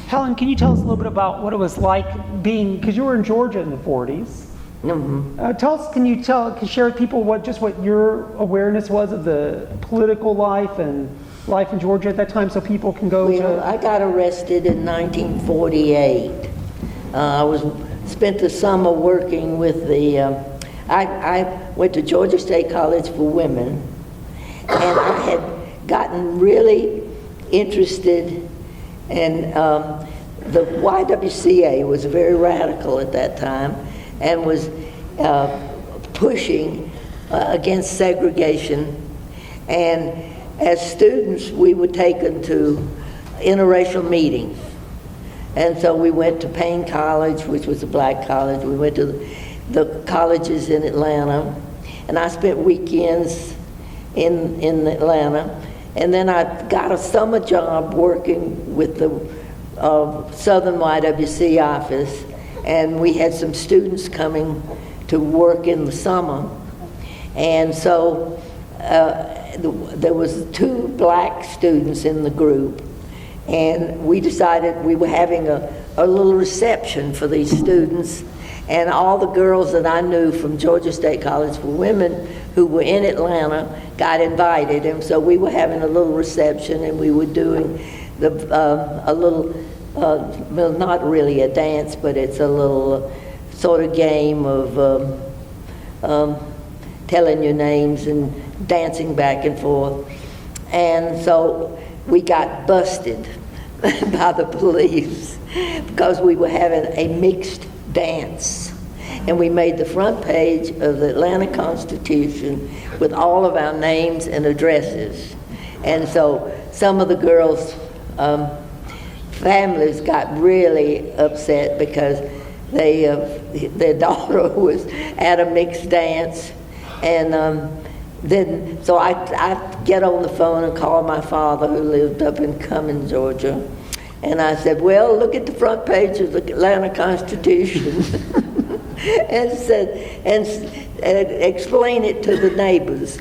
Helen, can you tell us a little bit about what it was like being, because you were in Georgia in the 40s. Tell us, can you share with people what your awareness was of the political life and life in Georgia at that time, so people can go I got arrested in 1948. I spent the summer working with the, I went to Georgia State College for Women, and I had gotten really interested in, the YWCA was very radical at that time, and was pushing against segregation. And as students, we were taken to interracial meetings. And so we went to Payne College, which was a black college. We went to the colleges in Atlanta. And I spent weekends in Atlanta. And then I got a summer job working with the Southern YWC office. And we had some students coming to work in the summer. And so there was 2 black students in the group, and we decided we were having a little reception for these students, and all the girls that I knew from Georgia State College for Women who were in Atlanta got invited, and so we were having a little reception, and we were doing a little, well, not really a dance, but it's a little sort of game of telling your names and dancing back and forth. And so we got busted by the police because we were having a mixed dance. And we made the front page of the Atlanta Constitution with all of our names and addresses. And so some of the girls' families got really upset because their daughter was at a mixed dance. And then, so I get on the phone and call my father, who lived up in Cumming, Georgia. And I said, well, look at the front page of the Atlanta Constitution. and said, and explain it to the neighbors.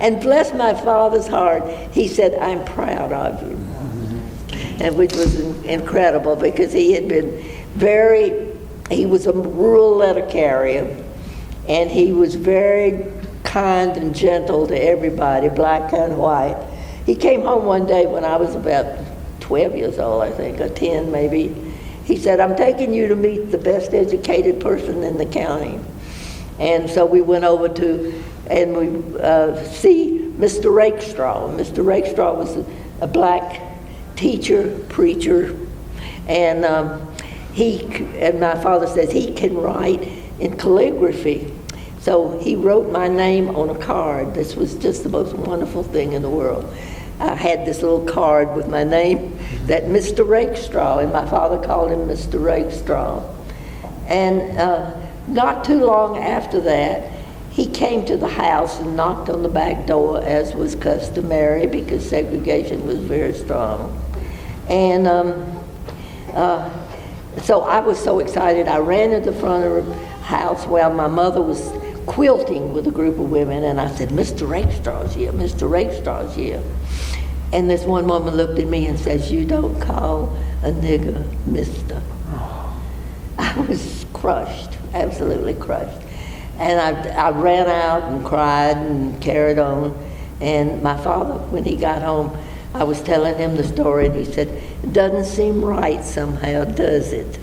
and bless my father's heart, he said, I'm proud of you. And which was incredible, because he had been he was a rural letter carrier. And he was very kind and gentle to everybody, black and white. He came home one day when I was about 12 years old, I think, or 10 maybe. He said, I'm taking you to meet the best educated person in the county. And so we went over and we see Mr. Rakestraw. Mr. Rakestraw was a black teacher, preacher, and and my father says he can write in calligraphy. So he wrote my name on a card. This was just the most wonderful thing in the world. I had this little card with my name, that Mr. Rakestraw, and my father called him Mr. Rakestraw. And not too long after that, he came to the house and knocked on the back door, as was customary, because segregation was very strong. And so I was so excited. I ran to the front of the house while my mother was quilting with a group of women, and I said, Mr. Rakestraw's here, Mr. Rakestraw's here. And this one woman looked at me and says, you don't call a nigger mister. I was crushed, absolutely crushed. And I ran out and cried and carried on. And my father, when he got home, I was telling him the story, and he said, it doesn't seem right somehow, does it?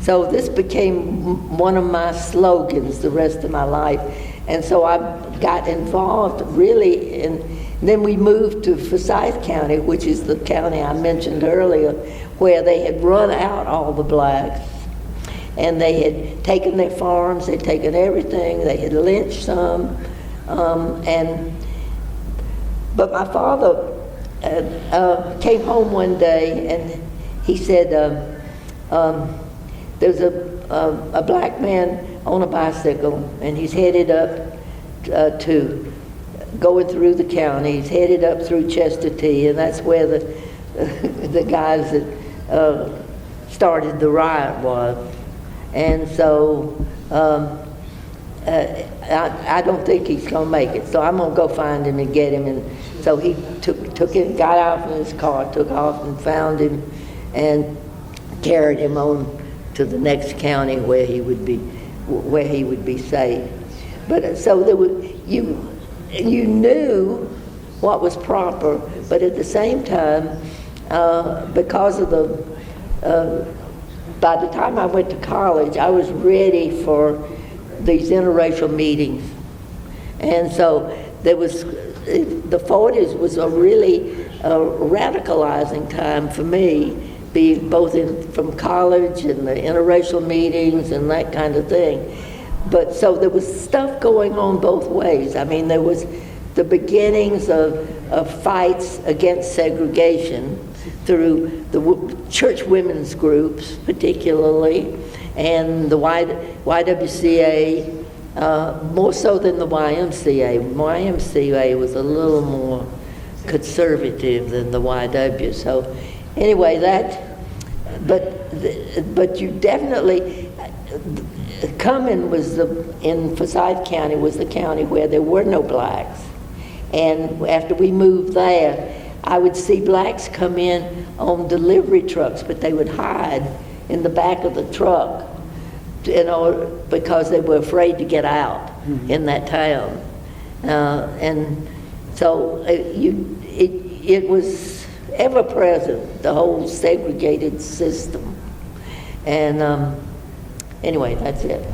So this became one of my slogans the rest of my life. And so I got involved really then we moved to Forsyth County, which is the county I mentioned earlier, where they had run out all the blacks. And they had taken their farms, they'd taken everything, they had lynched some. But my father came home one day and he said, there's a black man on a bicycle, and he's headed up to going through the county. He's headed up through Chester T, and that's where the guys that started the riot was. And so I don't think he's going to make it. So I'm going to go find him and get him. And so he took got out from his car, took off and found him and carried him on to the next county where he would be safe. But so there was, you knew what was proper, but at the same time, because of by the time I went to college, I was ready for these interracial meetings. And so there was, the 40s was a really radicalizing time for me, being both from college and the interracial meetings and that kind of thing. But so there was stuff going on both ways. I mean, there was the beginnings of fights against segregation through the church women's groups particularly, and the YWCA, more so than the YMCA. YMCA was a little more conservative than the YW. So anyway, but you definitely, Cumming was in Forsyth County was the county where there were no blacks. And after we moved there, I would see blacks come in on delivery trucks, but they would hide in the back of the truck, because they were afraid to get out in that town. And so it was ever present, the whole segregated system. And anyway, that's it.